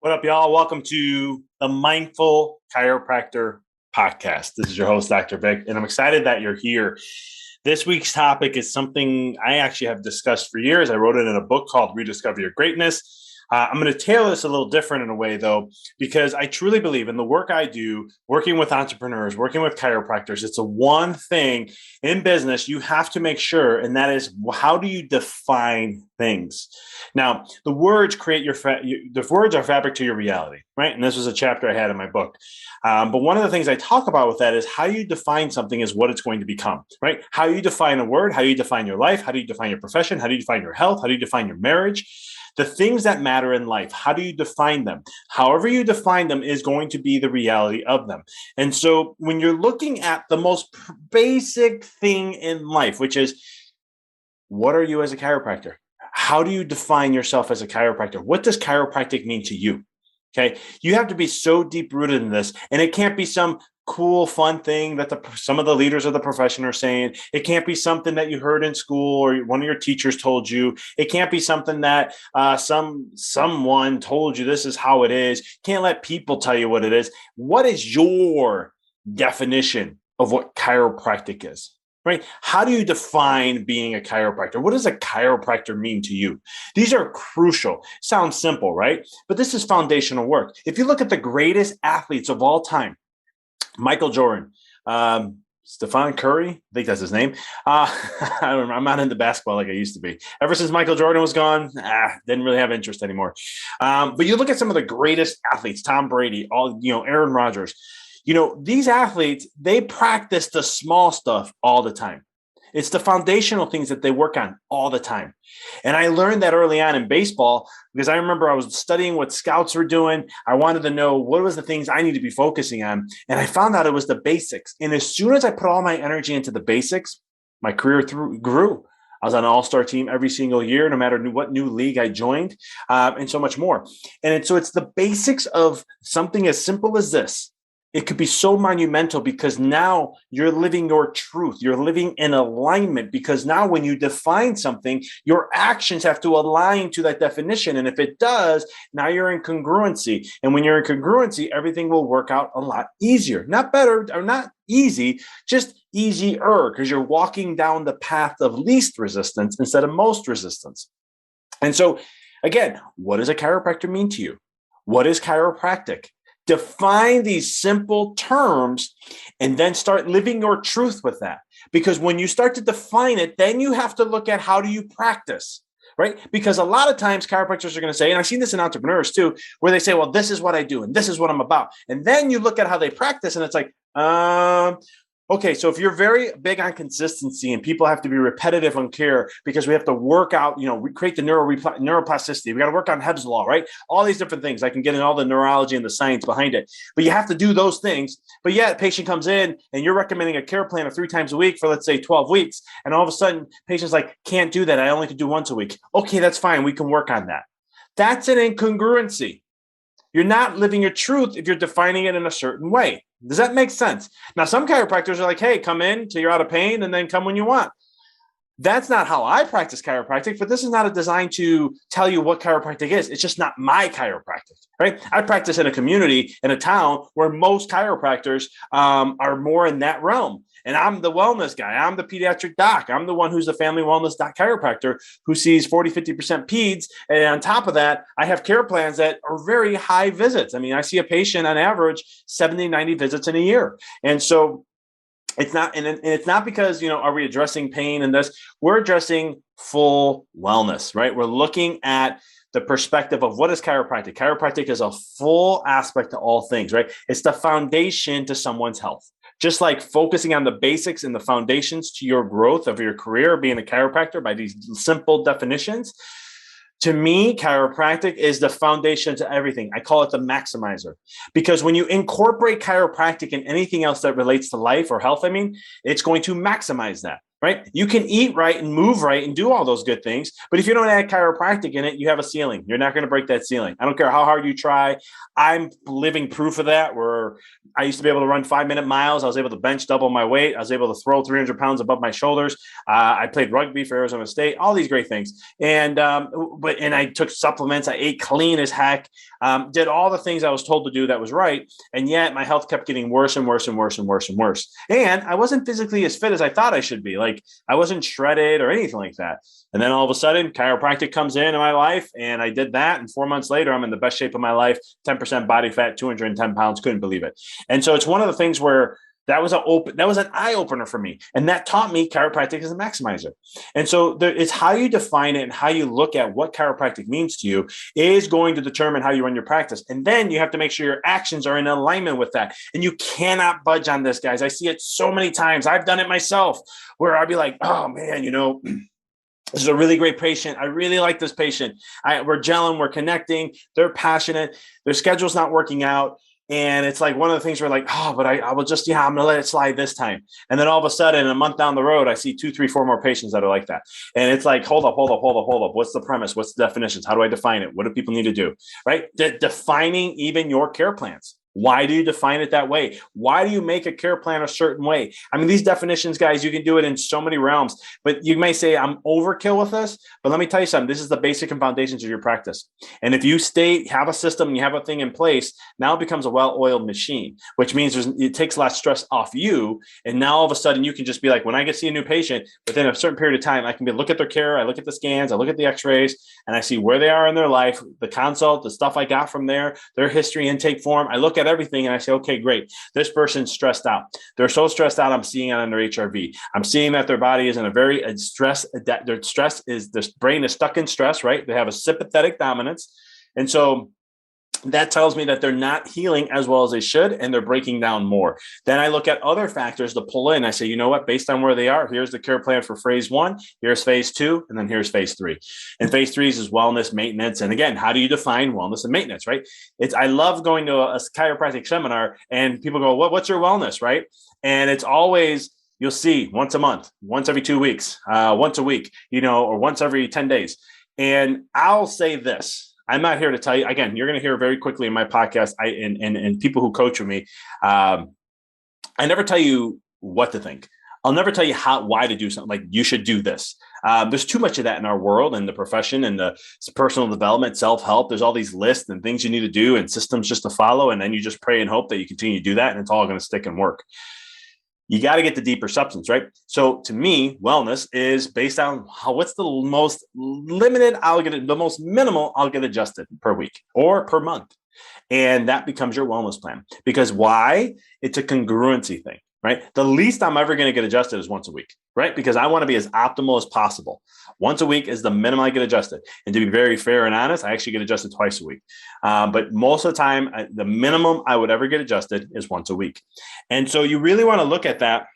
What up, y'all? Welcome to the Mindful Chiropractor podcast. This is your host, Dr. Vic, and I'm excited that you're here. This week's topic is something I actually have discussed for years. I wrote it in a book called Rediscover Your Greatness. I'm going to tailor this a little different in a way, though, because I truly believe in the work I do, working with entrepreneurs, working with chiropractors. It's a one thing in business you have to make sure, and that is, how do you define things? Now, the words the words are fabric to your reality, right? And this was a chapter I had in my book. But one of the things I talk about with that is how you define something is what it's going to become, right? How you define a word, how you define your life, how do you define your profession, how do you define your health, how do you define your marriage? The things that matter in life, how do you define them? However you define them is going to be the reality of them. And so when you're looking at the most basic thing in life, which is, what are you as a chiropractor? How do you define yourself as a chiropractor? What does chiropractic mean to you? Okay. You have to be so deep rooted in this, and it can't be some cool, fun thing that some of the leaders of the profession are saying. It can't be something that you heard in school or one of your teachers told you. It can't be something that someone told you this is how it is. You can't let people tell you what it is. What is your definition of what chiropractic is? Right? How do you define being a chiropractor? What does a chiropractor mean to you? These are crucial. Sounds simple, right? But this is foundational work. If you look at the greatest athletes of all time, Michael Jordan, Stephen Curry, I think that's his name. I don't know, I'm not into basketball like I used to be. Ever since Michael Jordan was gone, didn't really have interest anymore. But you look at some of the greatest athletes, Tom Brady, Aaron Rodgers. These athletes, they practice the small stuff all the time. It's the foundational things that they work on all the time. And I learned that early on in baseball because I remember I was studying what scouts were doing. I wanted to know what was the things I need to be focusing on. And I found out it was the basics. And as soon as I put all my energy into the basics, my career grew. I was on an all-star team every single year, no matter what new league I joined, and so much more. And so it's the basics of something as simple as this. It could be so monumental because now you're living your truth. You're living in alignment because now when you define something, your actions have to align to that definition. And if it does, now you're in congruency. And when you're in congruency, everything will work out a lot easier. Not better or not easy, just easier because you're walking down the path of least resistance instead of most resistance. And so, again, what does a chiropractor mean to you? What is chiropractic? Define these simple terms and then start living your truth with that. Because when you start to define it, then you have to look at how do you practice, right? Because a lot of times chiropractors are going to say, and I've seen this in entrepreneurs too, where they say, well, this is what I do and this is what I'm about. And then you look at how they practice and it's like, okay, so if you're very big on consistency and people have to be repetitive on care because we have to work out, we create the neuroplasticity. We got to work on Hebb's law, right? All these different things. I can get in all the neurology and the science behind it. But you have to do those things. But yet, patient comes in and you're recommending a care plan of 3 times a week for, let's say, 12 weeks. And all of a sudden, patient's like, can't do that. I only can do once a week. Okay, that's fine. We can work on that. That's an incongruency. You're not living your truth if you're defining it in a certain way. Does that make sense? Now, some chiropractors are like, hey, come in till you're out of pain and then come when you want. That's not how I practice chiropractic, but this is not a design to tell you what chiropractic is. It's just not my chiropractic, right? I practice in a community, in a town where most chiropractors are more in that realm. And I'm the wellness guy. I'm the pediatric doc. I'm the one who's the family wellness doc chiropractor who sees 40, 50% peds. And on top of that, I have care plans that are very high visits. I mean, I see a patient on average 70, 90 visits in a year. And so it's not, and it's not because, are we addressing pain and this? We're addressing full wellness, right? We're looking at the perspective of what is chiropractic. Chiropractic is a full aspect to all things, right? It's the foundation to someone's health. Just like focusing on the basics and the foundations to your growth of your career, being a chiropractor by these simple definitions. To me, chiropractic is the foundation to everything. I call it the maximizer because when you incorporate chiropractic in anything else that relates to life or health, it's going to maximize that. right? You can eat right and move right and do all those good things. But if you don't add chiropractic in it, you have a ceiling. You're not going to break that ceiling. I don't care how hard you try. I'm living proof of that, where I used to be able to run 5-minute miles. I was able to bench double my weight. I was able to throw 300 pounds above my shoulders. I played rugby for Arizona State, all these great things. And I took supplements. I ate clean as heck, did all the things I was told to do that was right. And yet my health kept getting worse and worse and worse and worse and worse. And I wasn't physically as fit as I thought I should be. Like, I wasn't shredded or anything like that. And then all of a sudden, chiropractic comes in my life, and I did that. And 4 months later, I'm in the best shape of my life, 10% body fat, 210 pounds. Couldn't believe it. And so it's one of the things where that was an eye opener for me. And that taught me chiropractic as a maximizer. And so it's how you define it and how you look at what chiropractic means to you is going to determine how you run your practice. And then you have to make sure your actions are in alignment with that. And you cannot budge on this, guys. I see it so many times. I've done it myself, where I'd be like, oh man, this is a really great patient. I really like this patient. We're gelling, we're connecting. They're passionate. Their schedule's not working out. And it's like one of the things we're like, oh, but I will just, I'm going to let it slide this time. And then all of a sudden, a month down the road, I see 2, 3, 4 more patients that are like that. And it's like, hold up. What's the premise? What's the definitions? How do I define it? What do people need to do? Right? Defining even your care plans. Why do you define it that way? Why do you make a care plan a certain way? I mean, these definitions, guys, you can do it in so many realms, but you may say I'm overkill with this, but let me tell you something. This is the basic and foundations of your practice. And if you have a system and you have a thing in place, now it becomes a well-oiled machine, which means it takes less stress off you. And now all of a sudden you can just be like, when I get to see a new patient, within a certain period of time, I can look at their care. I look at the scans, I look at the x-rays, and I see where they are in their life, the consult, the stuff I got from their history intake form. I look at everything and I say, okay, great. This person's stressed out. They're so stressed out. I'm seeing it on their HRV. I'm seeing that their body is in a very their brain is stuck in stress, right? They have a sympathetic dominance. And so that tells me that they're not healing as well as they should, and they're breaking down more. Then I look at other factors to pull in. I say, you know what, based on where they are, here's the care plan for phase 1, here's phase 2, and then here's phase 3. And phase 3 is wellness, maintenance. And again, how do you define wellness and maintenance, right? I love going to a chiropractic seminar and people go, what's your wellness, right? And it's always, you'll see once a month, once every 2 weeks, once a week, or once every 10 days. And I'll say this. I'm not here to tell you, again, you're going to hear very quickly in my podcast, and people who coach with me, I never tell you what to think. I'll never tell you why to do something. Like, you should do this. There's too much of that in our world and the profession and the personal development, self-help. There's all these lists and things you need to do and systems just to follow. And then you just pray and hope that you continue to do that, and it's all going to stick and work. You got to get the deeper substance, right? So to me, wellness is based on what's the most limited the most minimal I'll get adjusted per week or per month. And that becomes your wellness plan. Because why? It's a congruency thing, right? The least I'm ever going to get adjusted is once a week, right? Because I want to be as optimal as possible. Once a week is the minimum I get adjusted. And to be very fair and honest, I actually get adjusted twice a week. But most of the time, the minimum I would ever get adjusted is once a week. And so you really want to look at that.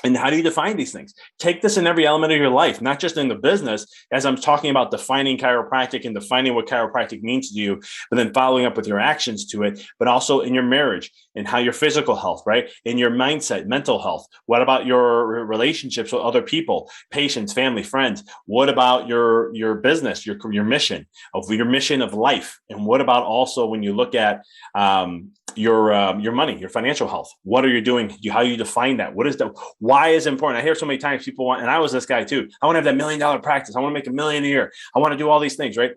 And how do you define these things? Take this in every element of your life, not just in the business, as I'm talking about defining chiropractic and defining what chiropractic means to you, but then following up with your actions to it, but also in your marriage and how your physical health, right? In your mindset, mental health. What about your relationships with other people, patients, family, friends? What about your business, your mission of life? And what about also when you look at your money, your financial health? What are you doing? How you define that? Why is it important? I hear so many times people want, and I was this guy too. I want to have that $1 million practice. I want to make $1 million a year. I want to do all these things, right?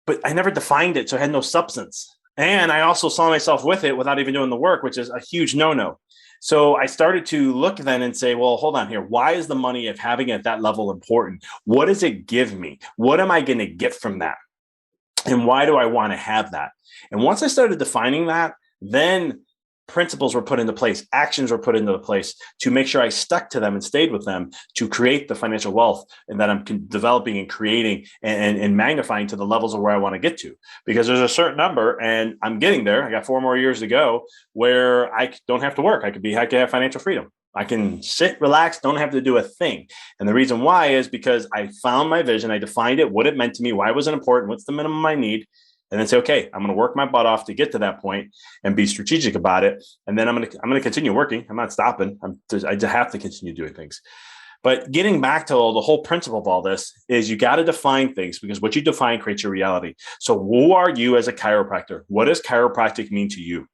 But I never defined it, so I had no substance. And I also saw myself with it without even doing the work, which is a huge no-no. So I started to look then and say, well, hold on here. Why is the money of having it at that level important? What does it give me? What am I going to get from that? And why do I want to have that? And once I started defining that, then principles were put into place, actions were put into place to make sure I stuck to them and stayed with them to create the financial wealth and that I'm developing and creating and magnifying to the levels of where I want to get to. Because there's a certain number, and I'm getting there. I got 4 more years to go where I don't have to work. I could have financial freedom. I can sit, relax, don't have to do a thing. And the reason why is because I found my vision. I defined it, what it meant to me, why was it important, what's the minimum I need. and then say, okay, I'm going to work my butt off to get to that point and be strategic about it. And then I'm going to continue working. I'm not stopping. I just have to continue doing things. But getting back to the whole principle of all this is you got to define things, because what you define creates your reality. So who are you as a chiropractor? What does chiropractic mean to you?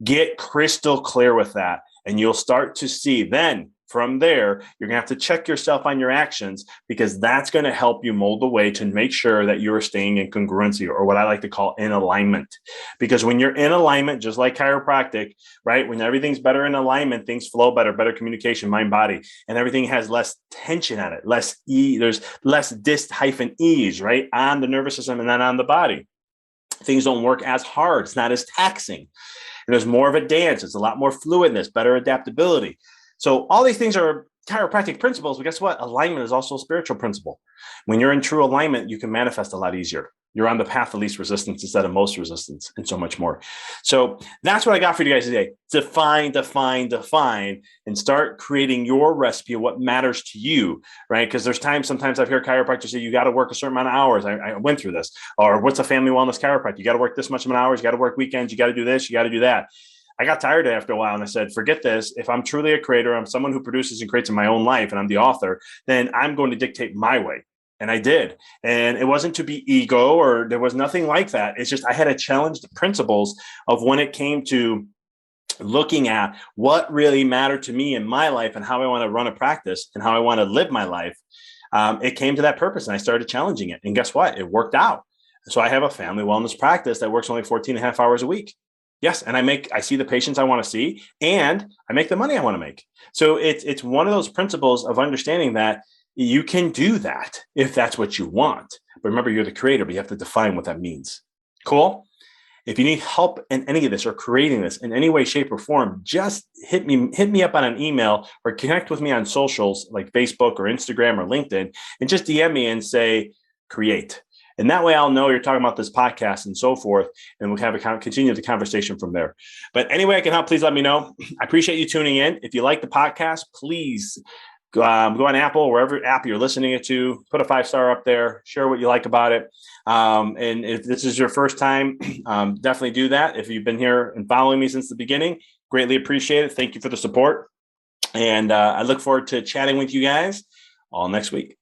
Get crystal clear with that, and you'll start to see then from there, you're going to have to check yourself on your actions, because that's going to help you mold the way to make sure that you're staying in congruency, or what I like to call in alignment. Because when you're in alignment, just like chiropractic, right? When everything's better in alignment, things flow better communication, mind, body, and everything has less tension on it, there's less dist-ease, right? On the nervous system and then on the body. Things don't work as hard. It's not as taxing. And there's more of a dance. It's a lot more fluidness, better adaptability. So all these things are chiropractic principles, but guess what? Alignment is also a spiritual principle. When you're in true alignment, you can manifest a lot easier. You're on the path of least resistance instead of most resistance, and so much more. So that's what I got for you guys today. Define, and start creating your recipe of what matters to you, right? Because there's sometimes I've heard chiropractors say, you got to work a certain amount of hours. I went through this. Or what's a family wellness chiropractor? You got to work this much amount of hours. You got to work weekends. You got to do this. You got to do that. I got tired after a while, and I said, forget this. If I'm truly a creator, I'm someone who produces and creates in my own life, and I'm the author, then I'm going to dictate my way. And I did. And it wasn't to be ego, or there was nothing like that. It's just I had to challenge the principles of when it came to looking at what really mattered to me in my life and how I want to run a practice and how I want to live my life. It came to that purpose, and I started challenging it. And guess what? It worked out. So I have a family wellness practice that works only 14 and a half hours a week. Yes. And I see the patients I want to see, and I make the money I want to make. So it's one of those principles of understanding that you can do that if that's what you want. But remember, you're the creator, but you have to define what that means. Cool. If you need help in any of this or creating this in any way, shape, or form, just hit me up on an email or connect with me on socials like Facebook or Instagram or LinkedIn, and just DM me and say, create. And that way I'll know you're talking about this podcast and so forth, and we'll continue the conversation from there. But anyway I can help, please let me know. I appreciate you tuning in. If you like the podcast, please go on Apple, or wherever app you're listening it to, put a 5-star up there, share what you like about it. And if this is your first time, definitely do that. If you've been here and following me since the beginning, greatly appreciate it. Thank you for the support. And I look forward to chatting with you guys all next week.